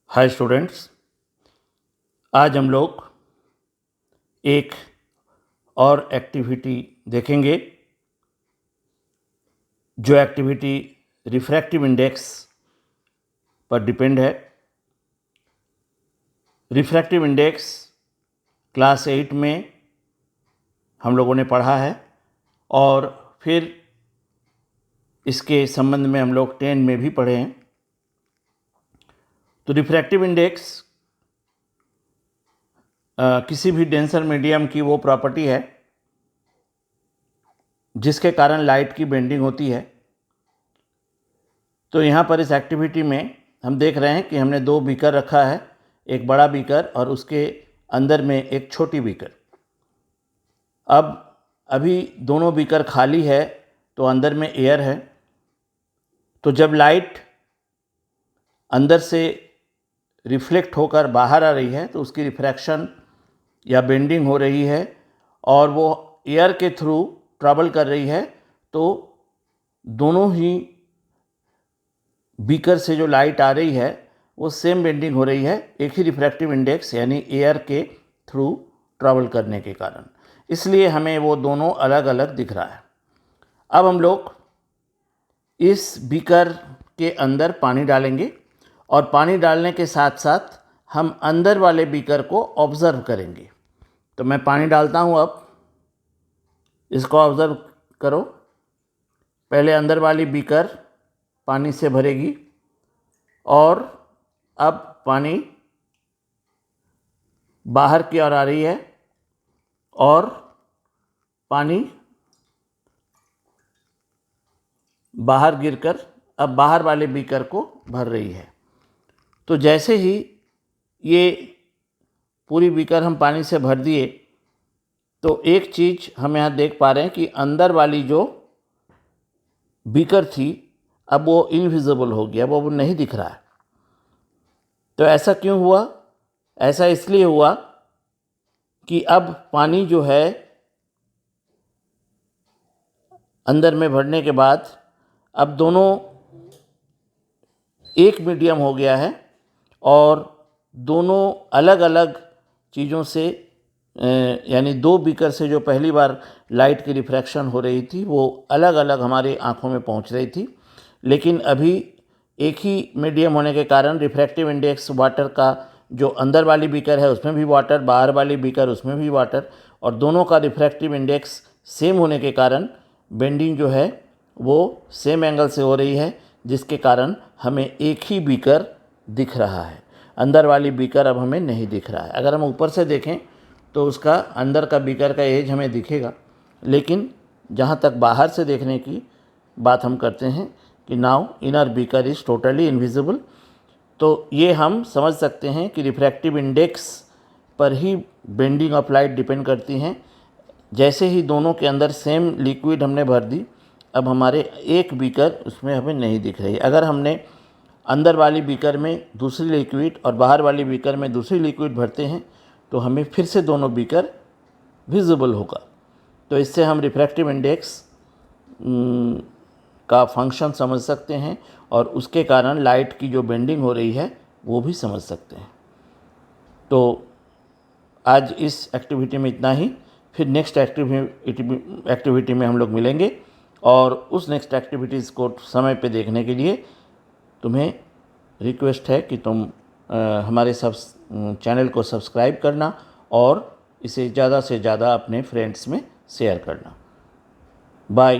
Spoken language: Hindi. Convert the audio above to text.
हाय स्टूडेंट्स, आज हम लोग एक और एक्टिविटी देखेंगे जो एक्टिविटी रिफ्रैक्टिव इंडेक्स पर डिपेंड है। रिफ्रैक्टिव इंडेक्स क्लास 8 में हम लोगों ने पढ़ा है और फिर इसके संबंध में हम लोग 10 में भी पढ़े हैं। तो रिफ्रैक्टिव इंडेक्स किसी भी डेंसर मीडियम की वो प्रॉपर्टी है जिसके कारण लाइट की बेंडिंग होती है। तो यहाँ पर इस एक्टिविटी में हम देख रहे हैं कि हमने दो बीकर रखा है, एक बड़ा बीकर और उसके अंदर में एक छोटी बीकर। अब अभी दोनों बीकर खाली है तो अंदर में एयर है। तो जब लाइट अंदर से रिफ्लेक्ट होकर बाहर आ रही है तो उसकी रिफ्रैक्शन या बेंडिंग हो रही है और वो एयर के थ्रू ट्रैवल कर रही है। तो दोनों ही बीकर से जो लाइट आ रही है वो सेम बेंडिंग हो रही है, एक ही रिफ्रैक्टिव इंडेक्स यानी एयर के थ्रू ट्रैवल करने के कारण, इसलिए हमें वो दोनों अलग अलग दिख रहा है। अब हम लोग इस बीकर के अंदर पानी डालेंगे और पानी डालने के साथ साथ हम अंदर वाले बीकर को ऑब्ज़र्व करेंगे। तो मैं पानी डालता हूँ, अब इसको ऑब्ज़र्व करो। पहले अंदर वाली बीकर पानी से भरेगी और अब पानी बाहर की ओर आ रही है और पानी बाहर गिरकर अब बाहर वाले बीकर को भर रही है। तो जैसे ही ये पूरी बीकर हम पानी से भर दिए तो एक चीज़ हम यहाँ देख पा रहे हैं कि अंदर वाली जो बीकर थी अब वो इनविजिबल हो गया, वो नहीं दिख रहा है। तो ऐसा क्यों हुआ? ऐसा इसलिए हुआ कि अब पानी जो है अंदर में भरने के बाद अब दोनों एक मीडियम हो गया है और दोनों अलग अलग चीज़ों से यानी दो बीकर से जो पहली बार लाइट की रिफ्रैक्शन हो रही थी वो अलग अलग हमारी आँखों में पहुंच रही थी, लेकिन अभी एक ही मीडियम होने के कारण रिफ्रैक्टिव इंडेक्स वाटर का जो अंदर वाली बीकर है उसमें भी वाटर, बाहर वाली बीकर उसमें भी वाटर, और दोनों का रिफ्रैक्टिव इंडेक्स सेम होने के कारण बेंडिंग जो है वो सेम एंगल से हो रही है, जिसके कारण हमें एक ही बीकर दिख रहा है। अंदर वाली बीकर अब हमें नहीं दिख रहा है। अगर हम ऊपर से देखें तो उसका अंदर का बीकर का एज हमें दिखेगा, लेकिन जहाँ तक बाहर से देखने की बात हम करते हैं कि now inner beaker is totally invisible. तो ये हम समझ सकते हैं कि रिफ्रैक्टिव इंडेक्स पर ही बेंडिंग ऑफ लाइट डिपेंड करती हैं। जैसे ही दोनों के अंदर सेम लिक्विड हमने भर दी, अब हमारे एक बीकर उसमें हमें नहीं दिख रही। अगर हमने अंदर वाली बीकर में दूसरी लिक्विड और बाहर वाली बीकर में दूसरी लिक्विड भरते हैं तो हमें फिर से दोनों बीकर विजिबल होगा। तो इससे हम रिफ्रैक्टिव इंडेक्स का फंक्शन समझ सकते हैं और उसके कारण लाइट की जो बेंडिंग हो रही है वो भी समझ सकते हैं। तो आज इस एक्टिविटी में इतना ही, फिर नेक्स्ट एक्टिविटी में हम लोग मिलेंगे और उस नेक्स्ट एक्टिविटीज़ को समय पे देखने के लिए तुम्हें रिक्वेस्ट है कि तुम हमारे चैनल को सब्सक्राइब करना और इसे ज़्यादा से ज़्यादा अपने फ्रेंड्स में शेयर करना। बाय।